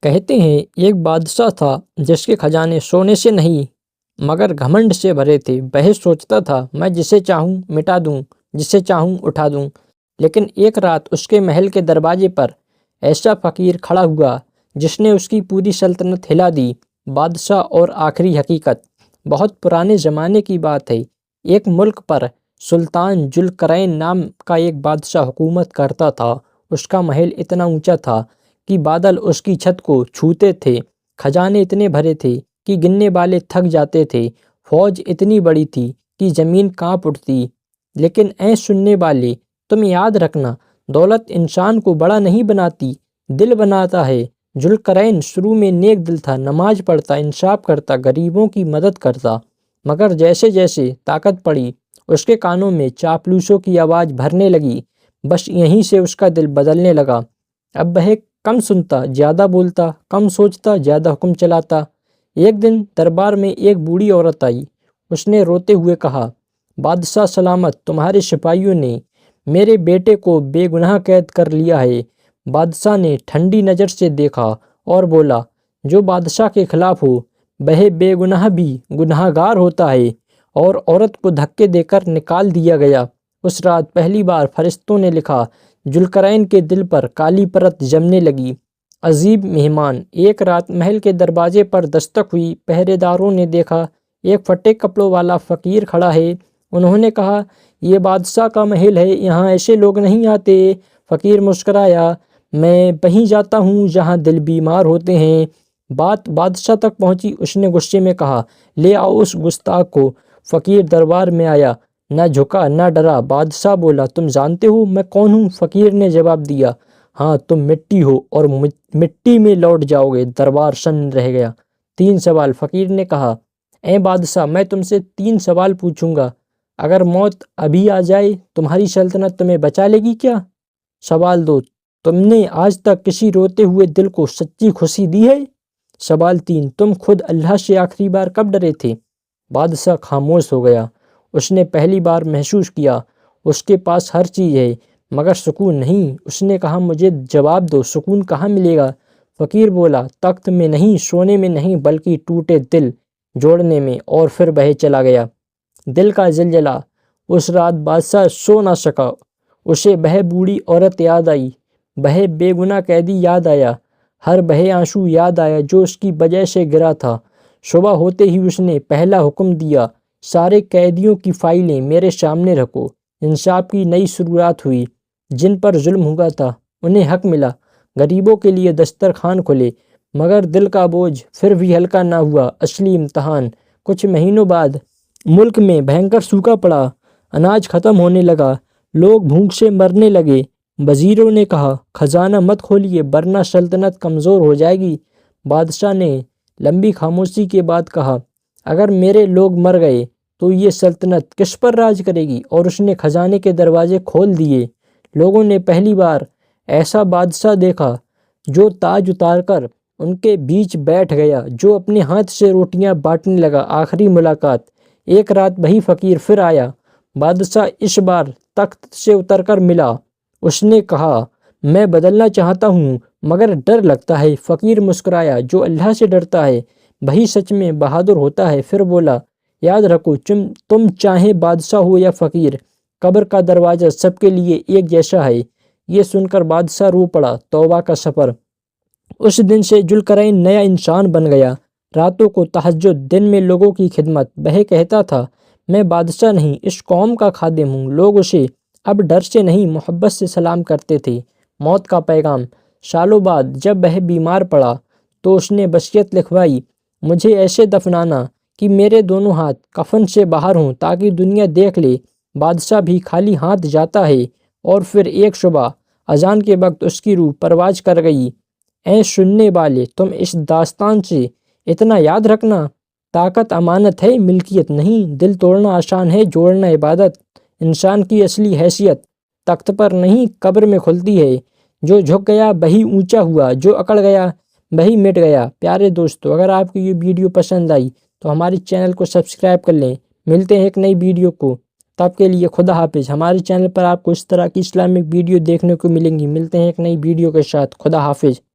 کہتے ہیں ایک بادشاہ تھا جس کے خزانے سونے سے نہیں مگر گھمنڈ سے بھرے تھے۔ وہ سوچتا تھا میں جسے چاہوں مٹا دوں، جسے چاہوں اٹھا دوں۔ لیکن ایک رات اس کے محل کے دروازے پر ایسا فقیر کھڑا ہوا جس نے اس کی پوری سلطنت ہلا دی۔ بادشاہ اور آخری حقیقت۔ بہت پرانے زمانے کی بات ہے۔ ایک ملک پر سلطان ذو القرنین نام کا ایک بادشاہ حکومت کرتا تھا۔ اس کا محل اتنا اونچا تھا کہ بادل اس کی چھت کو چھوتے تھے۔ خزانے اتنے بھرے تھے کہ گننے والے تھک جاتے تھے۔ فوج اتنی بڑی تھی کہ زمین کانپ اٹھتی۔ لیکن اے سننے والے، تم یاد رکھنا، دولت انسان کو بڑا نہیں بناتی، دل بناتا ہے۔ ذو القرنین شروع میں نیک دل تھا، نماز پڑھتا، انصاف کرتا، غریبوں کی مدد کرتا۔ مگر جیسے جیسے طاقت پڑی اس کے کانوں میں چاپلوسوں کی آواز بھرنے لگی۔ بس یہیں سے اس کا دل بدلنے لگا۔ اب وہ کم سنتا، زیادہ بولتا، کم سوچتا، زیادہ حکم چلاتا۔ ایک دن دربار میں ایک بوڑھی عورت آئی۔ اس نے روتے ہوئے کہا، بادشاہ سلامت، تمہارے سپاہیوں نے میرے بیٹے کو بے گناہ قید کر لیا ہے۔ بادشاہ نے ٹھنڈی نظر سے دیکھا اور بولا، جو بادشاہ کے خلاف ہو وہ بے گناہ بھی گناہ گار ہوتا ہے، اور عورت کو دھکے دے کر نکال دیا گیا۔ اس رات پہلی بار فرشتوں نے لکھا، ذو القرنین کے دل پر کالی پرت جمنے لگی۔ عجیب مہمان۔ ایک رات محل کے دروازے پر دستک ہوئی۔ پہرے داروں نے دیکھا ایک پھٹے کپڑوں والا فقیر کھڑا ہے۔ انہوں نے کہا، یہ بادشاہ کا محل ہے، یہاں ایسے لوگ نہیں آتے۔ فقیر مسکرایا، میں وہیں جاتا ہوں جہاں دل بیمار ہوتے ہیں۔ بات بادشاہ تک پہنچی۔ اس نے غصے میں کہا، لے آؤ اس گستاخ کو۔ فقیر دربار میں آیا، نہ جھکا نہ ڈرا۔ بادشاہ بولا، تم جانتے ہو میں کون ہوں؟ فقیر نے جواب دیا، ہاں، تم مٹی ہو اور مٹی میں لوٹ جاؤ گے۔ دربار سن رہ گیا۔ 3 سوال۔ فقیر نے کہا، اے بادشاہ، میں تم سے 3 سوال پوچھوں گا، اگر موت ابھی آ جائے تمہاری سلطنت تمہیں بچا لے گی کیا؟ سوال 2، تم نے آج تک کسی روتے ہوئے دل کو سچی خوشی دی ہے؟ سوال 3، تم خود اللہ سے آخری بار کب ڈرے تھے؟ بادشاہ خاموش ہو گیا۔ اس نے پہلی بار محسوس کیا اس کے پاس ہر چیز ہے مگر سکون نہیں۔ اس نے کہا، مجھے جواب دو، سکون کہاں ملے گا؟ فقیر بولا، تخت میں نہیں، سونے میں نہیں، بلکہ ٹوٹے دل جوڑنے میں۔ اور پھر وہ چلا گیا۔ دل کا زلزلہ۔ اس رات بادشاہ سو نہ سکا۔ اسے وہ بوڑھی عورت یاد آئی، وہ بے گناہ قیدی یاد آیا، ہر بہے آنسو یاد آیا جو اس کی وجہ سے گرا تھا۔ صبح ہوتے ہی اس نے پہلا حکم دیا، سارے قیدیوں کی فائلیں میرے سامنے رکھو۔ انصاف کی نئی شروعات ہوئی۔ جن پر ظلم ہوا تھا انہیں حق ملا، غریبوں کے لیے دسترخوان کھلے۔ مگر دل کا بوجھ پھر بھی ہلکا نہ ہوا۔ اصلی امتحان۔ کچھ مہینوں بعد ملک میں بھینکر سوکھا پڑا، اناج ختم ہونے لگا، لوگ بھوک سے مرنے لگے۔ وزیروں نے کہا، خزانہ مت کھولیے ورنہ سلطنت کمزور ہو جائے گی۔ بادشاہ نے لمبی خاموشی کے بعد کہا، اگر میرے لوگ مر گئے تو یہ سلطنت کس پر راج کرے گی؟ اور اس نے خزانے کے دروازے کھول دیے۔ لوگوں نے پہلی بار ایسا بادشاہ دیکھا جو تاج اتار کر ان کے بیچ بیٹھ گیا، جو اپنے ہاتھ سے روٹیاں بانٹنے لگا۔ آخری ملاقات۔ ایک رات وہی فقیر پھر آیا۔ بادشاہ اس بار تخت سے اتر کر ملا۔ اس نے کہا، میں بدلنا چاہتا ہوں مگر ڈر لگتا ہے۔ فقیر مسکرایا، جو اللہ سے ڈرتا ہے وہی سچ میں بہادر ہوتا ہے۔ پھر بولا، یاد رکھو، تم چاہے بادشاہ ہو یا فقیر، قبر کا دروازہ سب کے لیے ایک جیسا ہے۔ یہ سن کر بادشاہ رو پڑا۔ توبہ کا سفر۔ اس دن سے ذو القرنین نیا انسان بن گیا۔ راتوں کو تہجد، دن میں لوگوں کی خدمت۔ وہ کہتا تھا، میں بادشاہ نہیں، اس قوم کا خادم ہوں۔ لوگ اسے اب ڈر سے نہیں، محبت سے سلام کرتے تھے۔ موت کا پیغام۔ سالوں بعد جب وہ بیمار پڑا تو اس نے وصیت لکھوائی، مجھے ایسے دفنانا کہ میرے دونوں ہاتھ کفن سے باہر ہوں تاکہ دنیا دیکھ لے بادشاہ بھی خالی ہاتھ جاتا ہے۔ اور پھر ایک صبح اذان کے وقت اس کی روح پرواز کر گئی۔ اے سننے والے، تم اس داستان سے اتنا یاد رکھنا، طاقت امانت ہے، ملکیت نہیں۔ دل توڑنا آسان ہے، جوڑنا عبادت۔ انسان کی اصلی حیثیت تخت پر نہیں، قبر میں کھلتی ہے۔ جو جھک گیا وہی اونچا ہوا، جو اکڑ گیا وہی مٹ گیا۔ پیارے دوستو، اگر آپ کو یہ ویڈیو پسند آئی تو ہمارے چینل کو سبسکرائب کر لیں۔ ملتے ہیں ایک نئی ویڈیو کو، تب کے لیے خدا حافظ۔ ہمارے چینل پر آپ کو اس طرح کی اسلامک ویڈیو دیکھنے کو ملیں گی۔ ملتے ہیں ایک نئی ویڈیو کے ساتھ۔ خدا حافظ۔